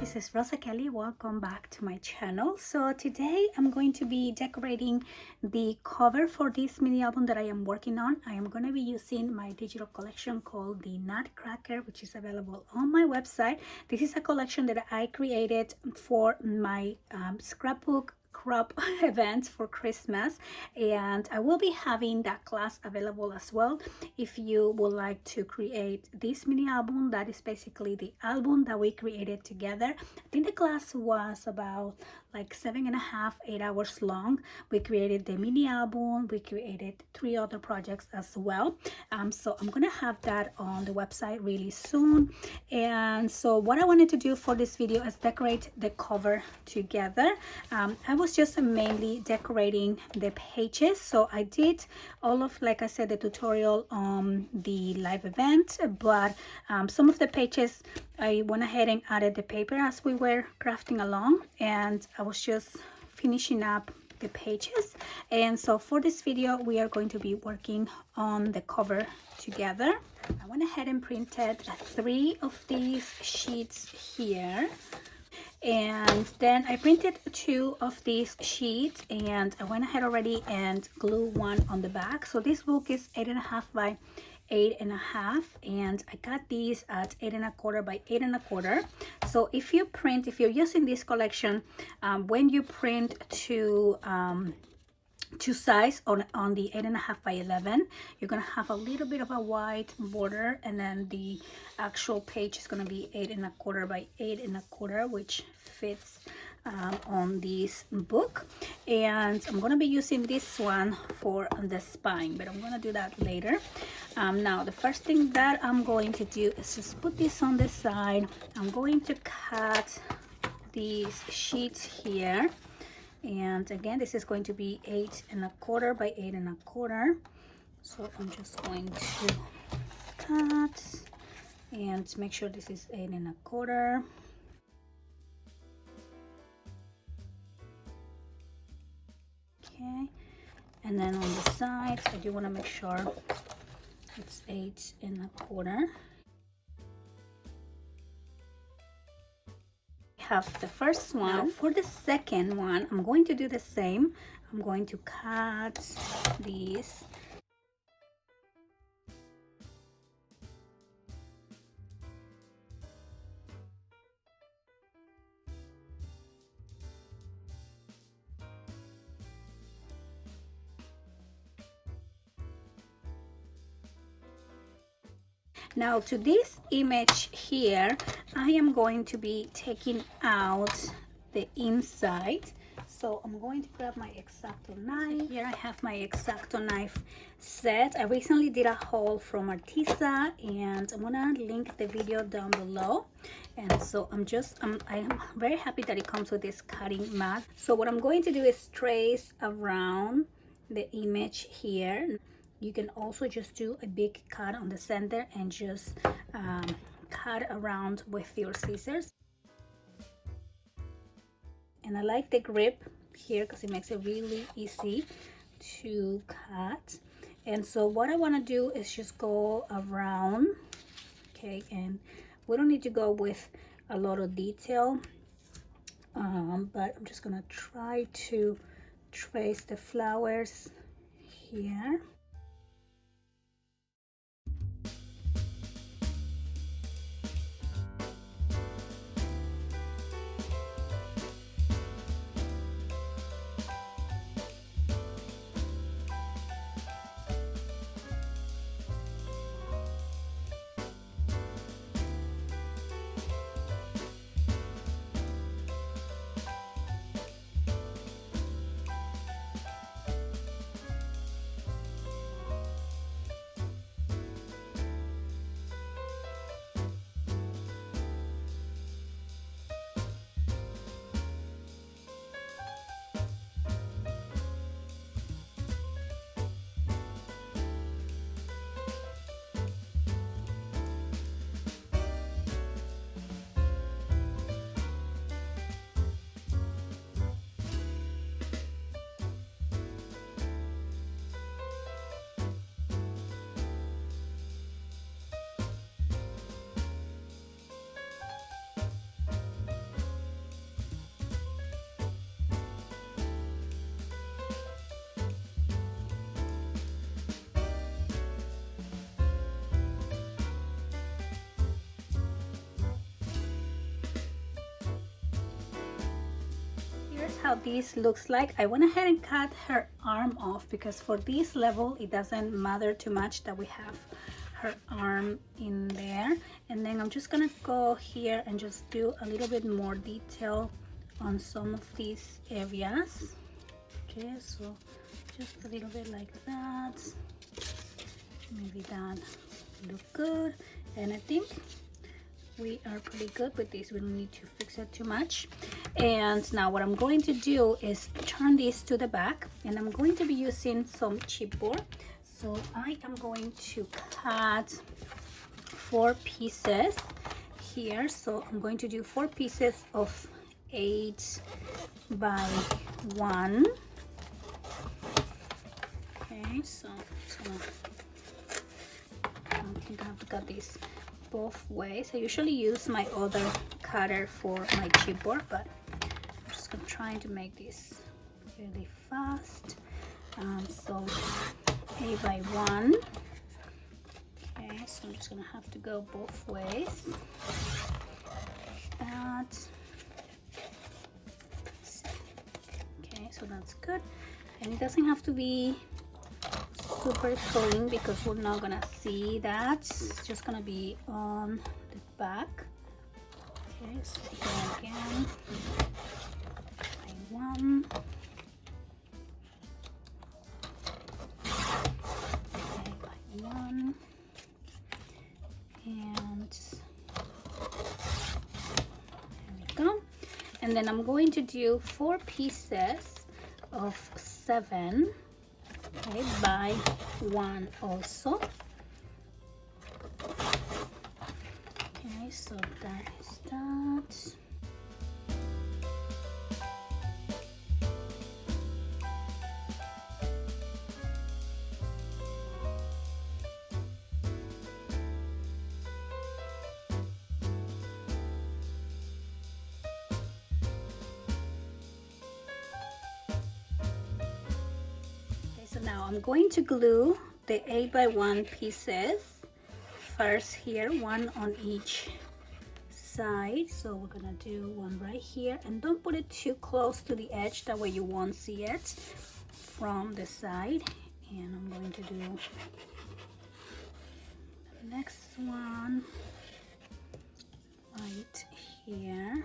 this is Rosa Kelly. Welcome back to my channel. So today I'm going to be decorating the cover for this mini album that I am working on. I am going to be using my digital collection called the Nutcracker, which is available on my website. This is a collection that I created for my scrapbook crop events for Christmas, and I will be having that class available as well if you would like to create this mini album. That is basically the album that we created together. I think the class was about like 7.5, 8 hours long. We created the mini album, we created 3 other projects as well. So I'm gonna have that on the website really soon. And so what I wanted to do for this video is decorate the cover together. I was just mainly decorating the pages. So I did all of, like I said, the tutorial on the live event, but some of the pages I went ahead and added the paper as we were crafting along, and I was just finishing up the pages. And so for this video we are going to be working on the cover together. I went ahead and printed 3 of these sheets here, and then I printed 2 of these sheets, and I went ahead already and glued one on the back. So this book is 8.5 by 8.5, and I got these at 8.25 by 8.25. So if you're using this collection, when you print to size on the 8.5 by 11, you're gonna have a little bit of a white border, and then the actual page is gonna be 8.25 by 8.25, which fits on this book. And I'm gonna be using this one for the spine, but I'm gonna do that later. Now the first thing that I'm going to do is just put this on the side. I'm going to cut these sheets here, and again this is going to be 8.25 by 8.25. So I'm just going to cut and make sure this is 8.25. Okay, and then on the sides I do want to make sure it's 8.25. Have the first one. Now for the second one I'm going to do the same. I'm going to cut these. Now to this image here, I am going to be taking out the inside. So I'm going to grab my X-Acto knife. Here I have my X-Acto knife set. I recently did a haul from Artisa, and I'm gonna link the video down below. And so I am very happy that it comes with this cutting mat. So what I'm going to do is trace around the image here. You can also just do a big cut on the center and just cut around with your scissors. And I like the grip here because it makes it really easy to cut. And so what I want to do is just go around, okay, and we don't need to go with a lot of detail, but I'm just gonna try to trace the flowers here. how this looks like. I went ahead and cut her arm off because for this level it doesn't matter too much that we have her arm in there. And then I'm just gonna go here and just do a little bit more detail on some of these areas. Okay, so just a little bit like that. Maybe that look good. And I think we are pretty good with this. We don't need to fix it too much. And now what I'm going to do is turn this to the back, and I'm going to be using some chipboard. So I am going to cut 4 pieces here. So I'm going to do 4 pieces of 8 by 1. Okay, so I think I have to cut this both ways. I usually use my other cutter for my chipboard, but I'm just gonna try to make this really fast. So 8 by 1. Okay, so I'm just gonna have to go both ways. Like that. Okay, so that's good. And it doesn't have to be super clean because we're not gonna see that. It's just gonna be on the back. Okay, so here again, by 1. Okay, by 1. And there we go. And then I'm going to do 4 pieces of 7. Okay, by 1 also. Okay, so that is that. So now I'm going to glue the 8 by 1 pieces first here, 1 on each side. So we're gonna do 1 right here, and don't put it too close to the edge, that way you won't see it from the side. And I'm going to do the next one right here.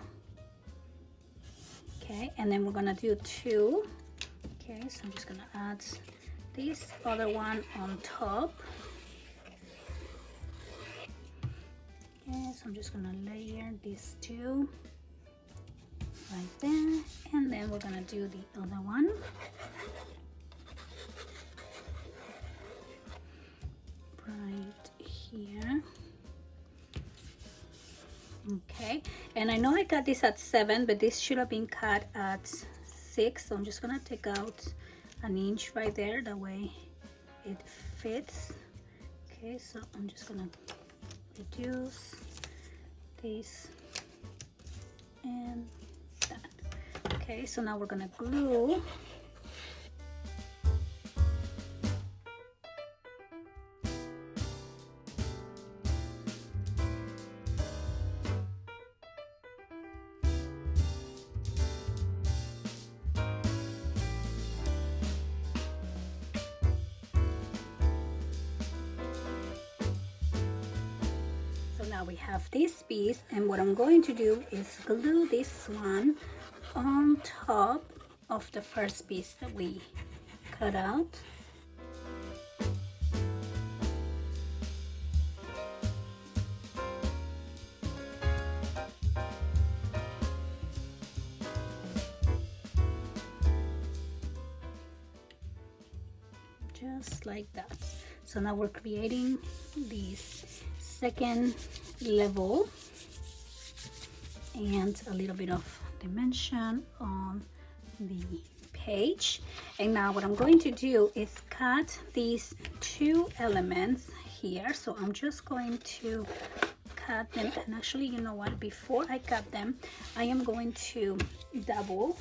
Okay, and then we're gonna do 2. Okay, so I'm just gonna add this other one on top. Okay, so I'm just gonna layer these 2 right there, and then we're gonna do the other one. Right here. Okay, and I know I cut this at 7, but this should have been cut at 6, so I'm just gonna take out an inch right there, that way it fits. Okay, so I'm just gonna reduce this and that. Okay, so now we're gonna glue. Now we have this piece, and what I'm going to do is glue this one on top of the first piece that we cut out. Just like that. So now we're creating this second level and a little bit of dimension on the page. And now what I'm going to do is cut these 2 elements here. So I'm just going to cut them, and actually, you know what, before I cut them, I am going to double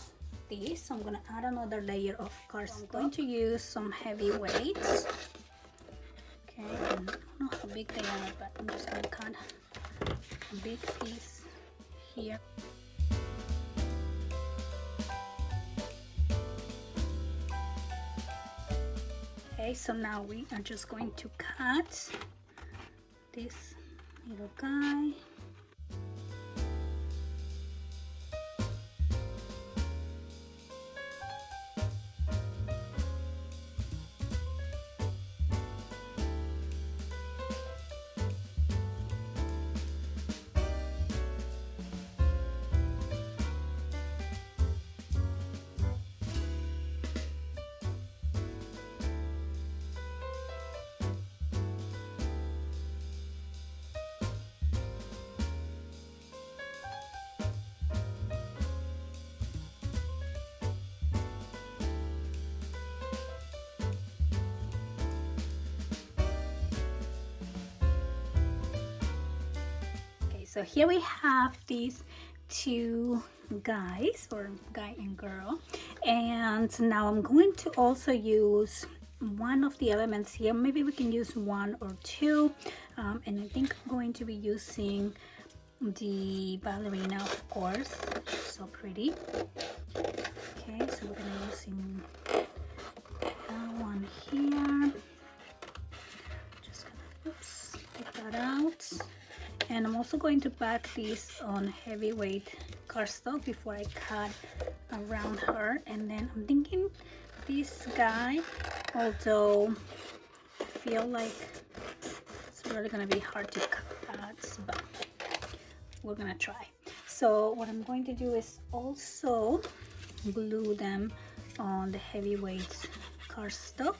this. So I'm going to add another layer of cardstock. I'm going to use some heavy weights. Okay, I don't know how big they are, but I'm just going to cut a big piece here. Okay, so now we are just going to cut this little guy. So here we have these two guys, or guy and girl, and now I'm going to also use one of the elements here. Maybe we can use one or two, and I think I'm going to be using the ballerina, of course. So pretty. Okay, so we're gonna be using that one here. Just gonna, oops, take that out. And I'm also going to pack this on heavyweight cardstock before I cut around her. And then I'm thinking this guy, although I feel like it's really gonna be hard to cut, but we're gonna try. So what I'm going to do is also glue them on the heavyweight cardstock.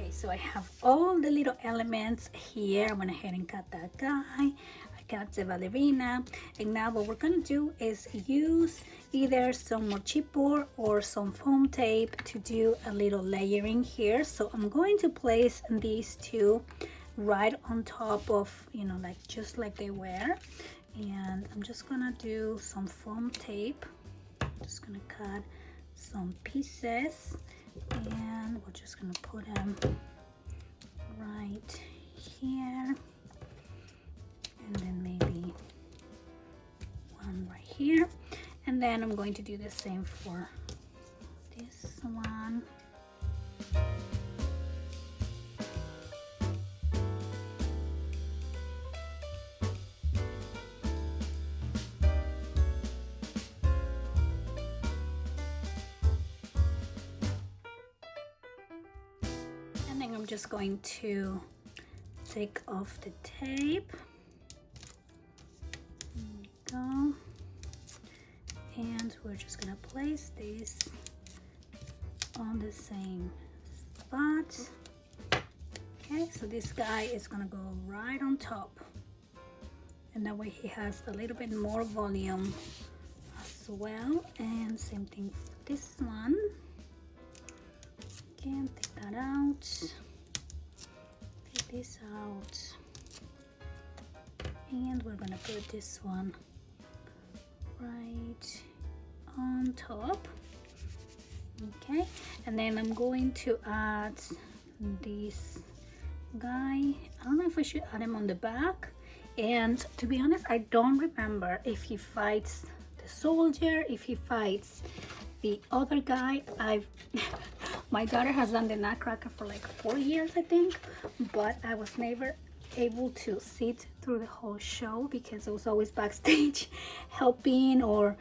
So I have all the little elements here. I went ahead and cut that guy. I got the ballerina. And now what we're gonna do is use either some more chipboard or some foam tape to do a little layering here. So I'm going to place these two right on top of, you know, like just like they were. And I'm just gonna do some foam tape. Just gonna cut some pieces, and we're just gonna put them right here, and then maybe one right here, and then I'm going to do the same for this one. And then I'm just going to take off the tape. There we go. And we're just gonna place this on the same spot. Okay, so this guy is gonna go right on top. And that way he has a little bit more volume as well. And same thing for this one. take this out, and we're gonna put this one right on top. Okay, and then I'm going to add this guy. I don't know if I should add him on the back, and to be honest, I don't remember if he fights the soldier, if he fights the other guy. My daughter has done the Nutcracker for like 4 years, I think, but I was never able to sit through the whole show because I was always backstage helping, or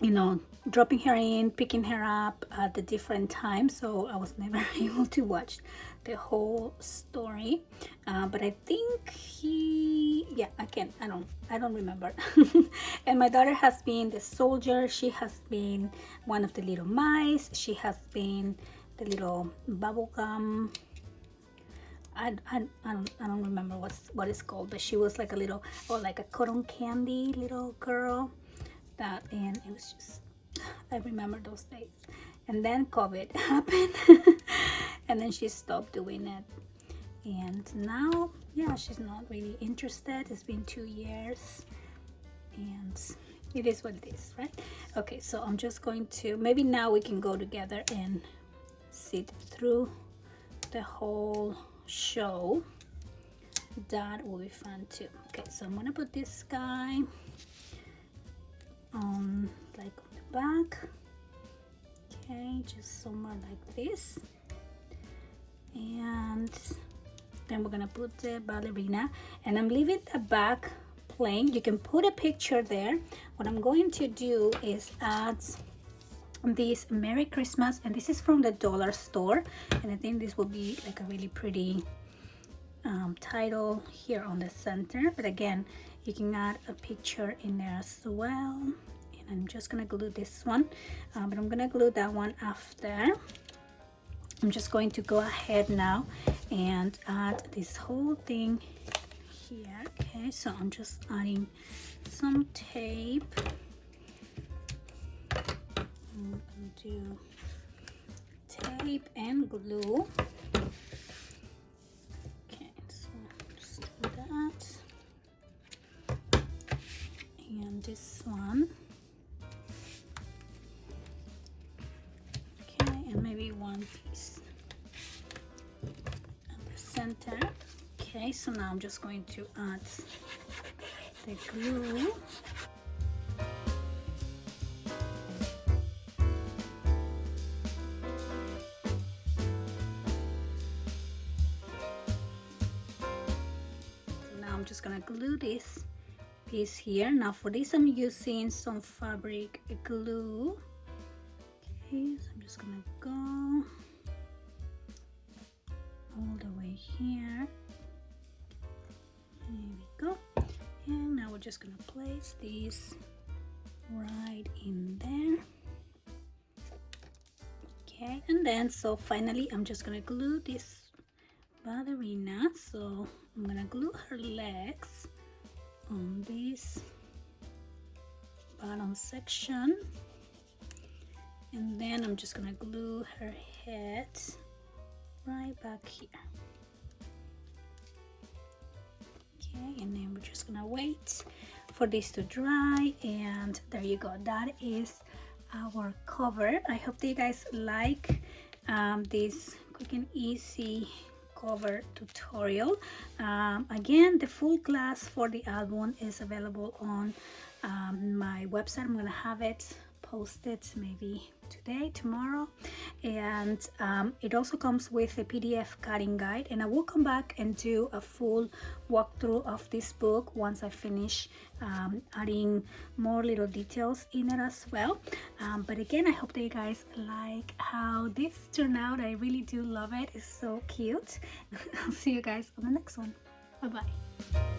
you know, dropping her in, picking her up at the different times, so I was never able to watch the whole story. But I think I don't remember. And my daughter has been the soldier, she has been one of the little mice, she has been the little bubblegum. I don't remember what it's called, but she was like a little, or like a cotton candy little girl. That, and it was just, I remember those days. And then COVID happened and then she stopped doing it, and now she's not really interested. It's been 2 years and it is what it is, right? Okay, so I'm just going to, maybe now we can go together and sit through the whole show. That will be fun too. Okay, so I'm gonna put this guy on like on the back. Okay, just somewhere like this, and then we're gonna put the ballerina, and I'm leaving the back plain. You can put a picture there. What I'm going to do is add this Merry Christmas, and this is from the dollar store, and I think this will be like a really pretty title here on the center. But again, you can add a picture in there as well. And I'm just gonna glue this one, but I'm gonna glue that one after. I'm just going to go ahead now and add this whole thing here. Okay, so I'm just adding some tape. I'm gonna do tape and glue. Okay, so just do that. And this one. Okay, and maybe one piece at the center. Okay, so now I'm just going to add the glue. I'm just gonna glue this piece here. Now for this I'm using some fabric glue. Okay, so I'm just gonna go all the way here. There we go. And now we're just gonna place this right in there. Okay, and then so finally I'm just gonna glue this ballerina. So I'm gonna glue her legs on this bottom section, and then I'm just gonna glue her head right back here. Okay, and then we're just gonna wait for this to dry, and there you go. That is our cover. I hope that you guys like this quick and easy cover tutorial. Again, the full class for the album is available on my website. I'm gonna have it posted maybe today, tomorrow, and it also comes with a PDF cutting guide, and I will come back and do a full walkthrough of this book once I finish adding more little details in it as well. But again, I hope that you guys like how this turned out. I really do love it. It's so cute. I'll see you guys on the next one. Bye bye.